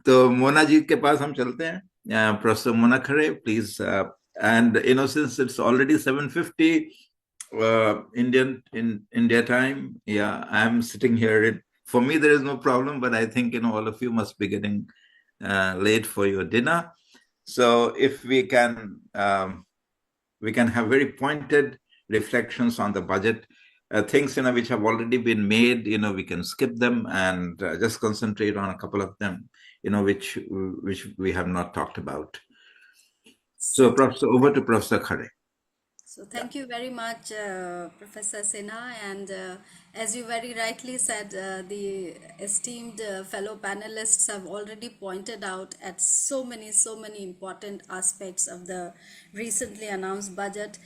तो मोना जी के पास हम चलते हैं. Professor Mona Khare, please. And since it's already 7:50 in India time, yeah, I'm sitting here. For me, there is no problem, but I think all of you must be getting late for your dinner. So if we can have very pointed reflections on the budget, things which have already been made, we can skip them and just concentrate on a couple of them, which we have not talked about. So, Professor, over to Professor Khare. So thank you very much, Professor Sinha. And as you very rightly said, the esteemed fellow panelists have already pointed out at so many important aspects of the recently announced budget.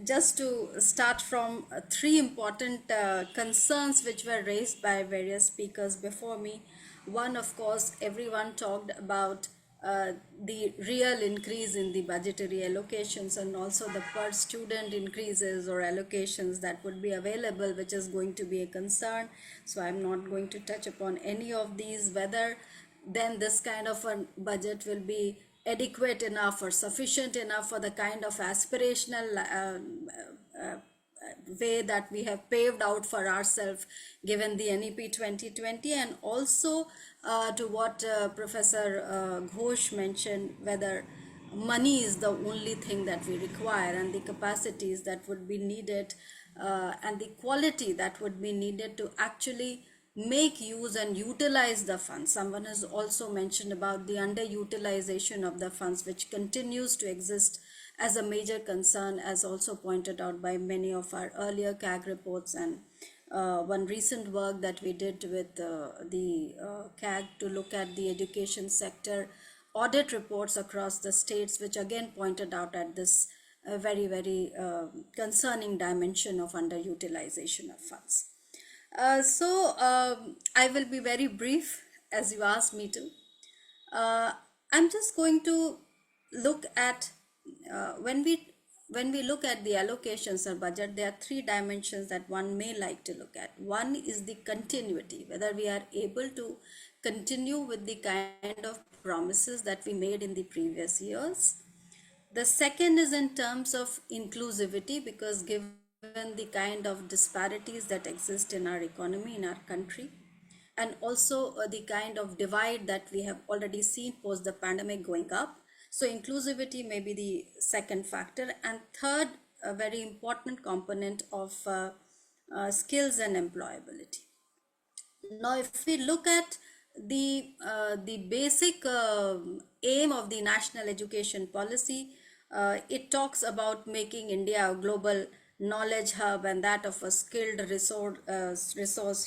Just to start from three important concerns which were raised by various speakers before me. One, of course, everyone talked about the real increase in the budgetary allocations and also the per student increases or allocations that would be available, which is going to be a concern. So I'm not going to touch upon any of these, whether then this kind of a budget will be adequate enough or sufficient enough for the kind of aspirational way that we have paved out for ourselves given the NEP 2020, and also to what Professor Ghosh mentioned, whether money is the only thing that we require and the capacities that would be needed and the quality that would be needed to actually make use and utilize the funds. Someone has also mentioned about the underutilization of the funds, which continues to exist as a major concern, as also pointed out by many of our earlier CAG reports, and one recent work that we did with the CAG to look at the education sector audit reports across the states, which again pointed out at this very concerning dimension of underutilization of funds. I will be very brief as you asked me to. I'm just going to look at when we look at the allocations or budget, there are three dimensions that one may like to look at. One is the continuity, whether we are able to continue with the kind of promises that we made in the previous years. The second is in terms of inclusivity, because given the kind of disparities that exist in our economy, in our country, and also the kind of divide that we have already seen post the pandemic going up. So inclusivity may be the second factor. And third, a very important component of skills and employability. Now, if we look at the basic aim of the national education policy, it talks about making India a global knowledge hub and that of a skilled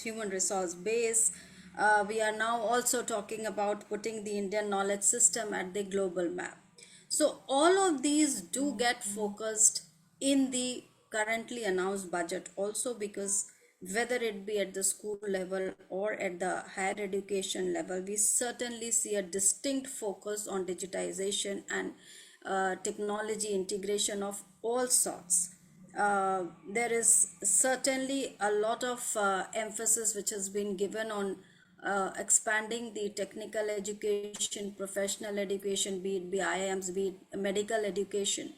human resource base. We are now also talking about putting the Indian knowledge system at the global map. So all of these do get focused in the currently announced budget also, because whether it be at the school level or at the higher education level, we certainly see a distinct focus on digitization and technology integration of all sorts. There is certainly a lot of emphasis which has been given on expanding the technical education, professional education, be it IIMs, be it medical education,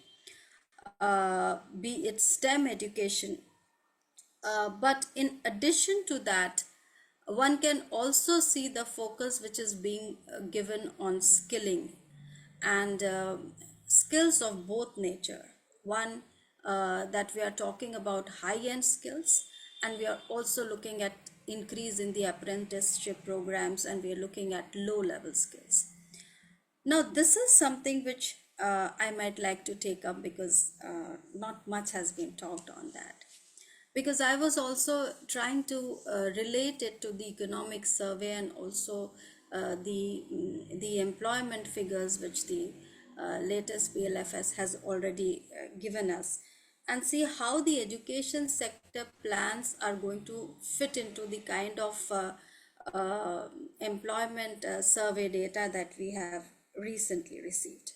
be it STEM education. But in addition to that, one can also see the focus which is being given on skilling and skills of both nature. One, that we are talking about high-end skills, and we are also looking at increase in the apprenticeship programs, and we are looking at low-level skills. Now, this is something which I might like to take up, because not much has been talked on that. Because I was also trying to relate it to the economic survey and also the employment figures which the latest PLFS has already given us, and see how the education sector plans are going to fit into the kind of employment survey data that we have recently received.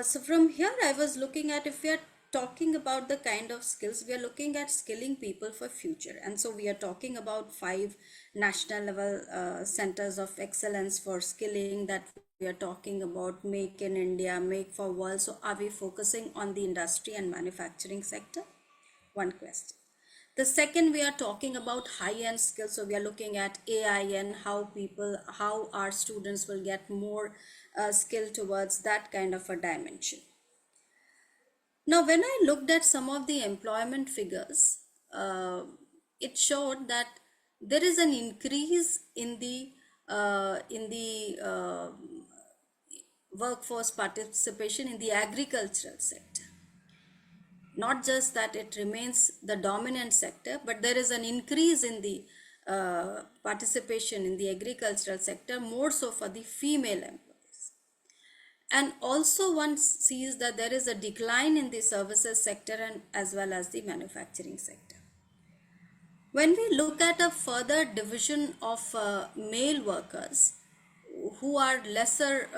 So from here, I was looking at, if we are talking about the kind of skills, we are looking at skilling people for future. And so we are talking about 5 national level centers of excellence for skilling, that we are talking about make in India, make for world. So are we focusing on the industry and manufacturing sector? One question. The second, we are talking about high-end skills. So we are looking at AI and how our students will get more skill towards that kind of a dimension. Now, when I looked at some of the employment figures, uh, it showed that there is an increase in the workforce participation in the agricultural sector. Not just that it remains the dominant sector, but there is an increase in the participation in the agricultural sector, more so for the female employees. And also one sees that there is a decline in the services sector and as well as the manufacturing sector. When we look at a further division of male workers who are lesser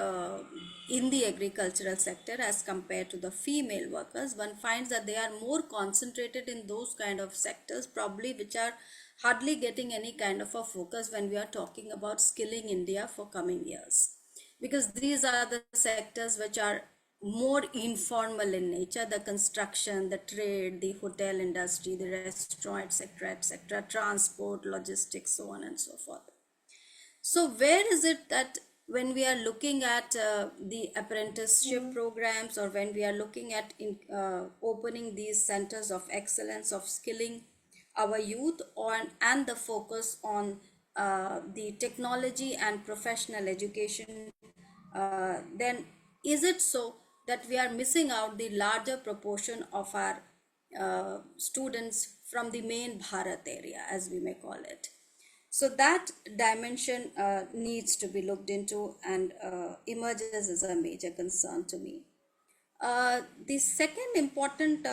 in the agricultural sector as compared to the female workers, one finds that they are more concentrated in those kind of sectors, probably which are hardly getting any kind of a focus when we are talking about skilling India for coming years. Because these are the sectors which are more informal in nature: the construction, the trade, the hotel industry, the restaurant, etc., transport, logistics, so on and so forth. So where is it that when we are looking at the apprenticeship programs, or when we are looking at opening these centers of excellence of skilling our youth on, and the focus on the technology and professional education, then is it so that we are missing out the larger proportion of our students from the main Bharat area, as we may call it? So that dimension needs to be looked into and emerges as a major concern to me. The second important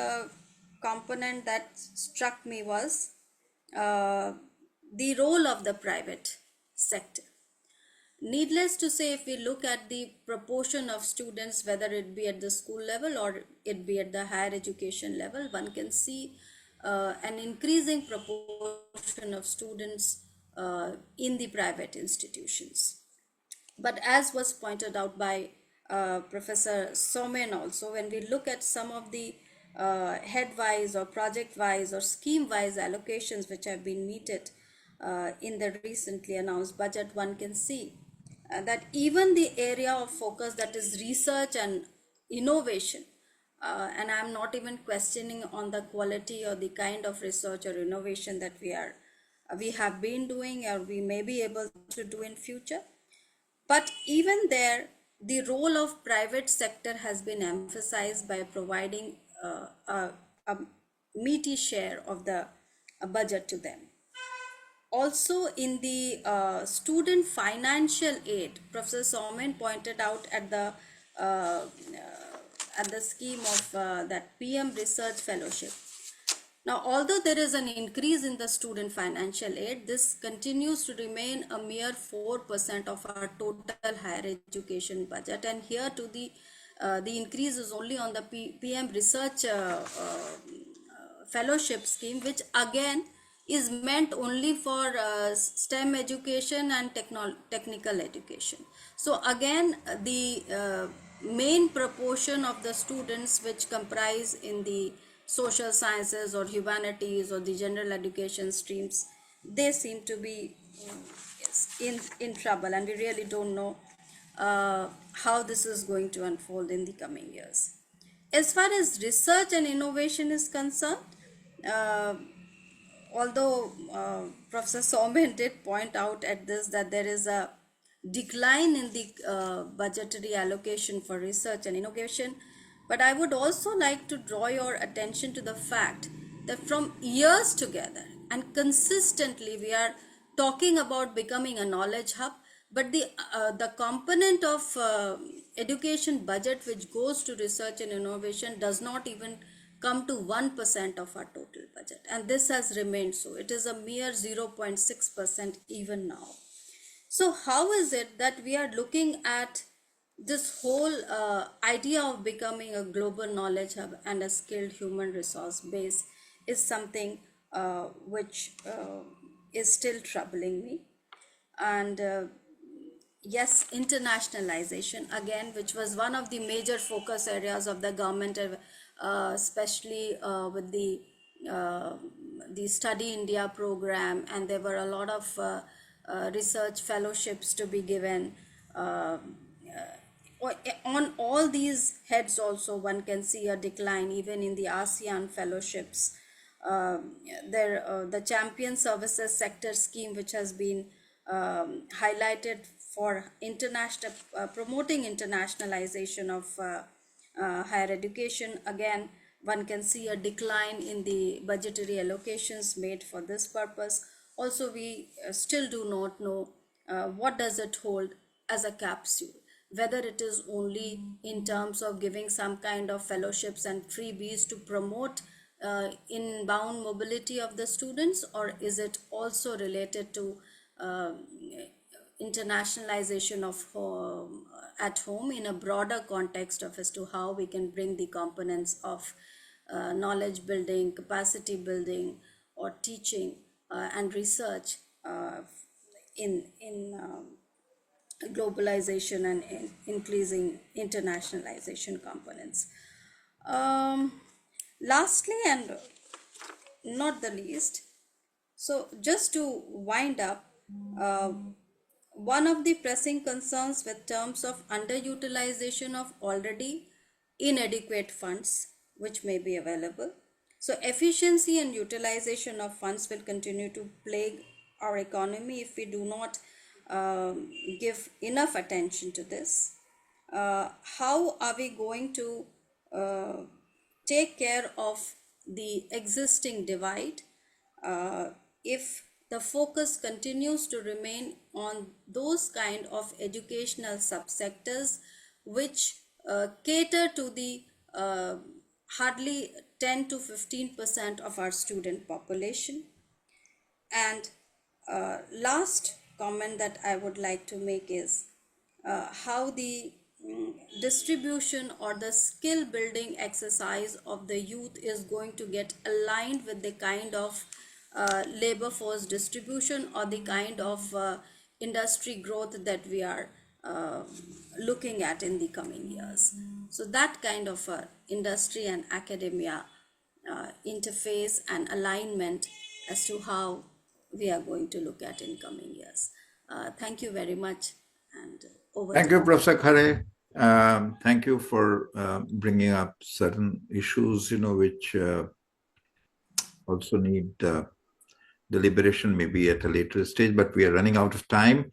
component that struck me was uh, the role of the private sector. Needless to say, if we look at the proportion of students, whether it be at the school level or it be at the higher education level, one can see an increasing proportion of students in the private institutions. But as was pointed out by Professor Somen also, when we look at some of the head-wise or project-wise or scheme-wise allocations which have been meted in the recently announced budget, one can see that even the area of focus, that is research and innovation, and I'm not even questioning on the quality or the kind of research or innovation that we have been doing or we may be able to do in future. But even there, the role of private sector has been emphasized by providing a meaty share of the budget to them. Also, in the student financial aid, Professor Somen pointed out uh, at the scheme of that PM Research Fellowship. Now, although there is an increase in the student financial aid, this continues to remain a mere 4% of our total higher education budget. And here to the increase is only on the PM Research Fellowship scheme, which again is meant only for STEM education and technical education. So again, the main proportion of the students which comprise in the social sciences or humanities or the general education streams, they seem to be yes, in trouble, and we really don't know how this is going to unfold in the coming years. As far as research and innovation is concerned, uh, although Professor Somen did point out at this that there is a decline in the budgetary allocation for research and innovation, but I would also like to draw your attention to the fact that from years together and consistently we are talking about becoming a knowledge hub, but the component of education budget which goes to research and innovation does not even come to 1% of our total budget, and this has remained so. It is a mere 0.6% even now. So how is it that we are looking at this whole idea of becoming a global knowledge hub and a skilled human resource base is something which is still troubling me. And yes, internationalization again, which was one of the major focus areas of the government, especially with uh, the Study India program, and there were a lot of research fellowships to be given. On all these heads also one can see a decline even in the ASEAN fellowships. The champion services sector scheme, which has been highlighted for international promoting internationalization of higher education, again one can see a decline in the budgetary allocations made for this purpose. Also, we still do not know what does it hold as a capsule, whether it is only in terms of giving some kind of fellowships and freebies to promote inbound mobility of the students, or is it also related to uh, internationalization of home, at home, in a broader context of as to how we can bring the components of knowledge building, capacity building, or teaching and research in globalization and increasing internationalization components. Um, Lastly, and not the least, so just to wind up, uh, one of the pressing concerns with terms of underutilization of already inadequate funds which may be available. So efficiency and utilization of funds will continue to plague our economy if we do not give enough attention to this. How are we going to uh, take care of the existing divide uh, if the focus continues to remain on those kind of educational subsectors which cater to the hardly 10 to 15% of our student population? And last comment that I would like to make is how the distribution or the skill building exercise of the youth is going to get aligned with the kind of labor force distribution or the kind of industry growth that we are looking at in the coming years. So that kind of industry and academia interface and alignment as to how we are going to look at in coming years. Thank you very much, and over Thank to you, you. Professor Khare. Thank you for bringing up certain issues, which also need deliberation maybe at a later stage, but we are running out of time.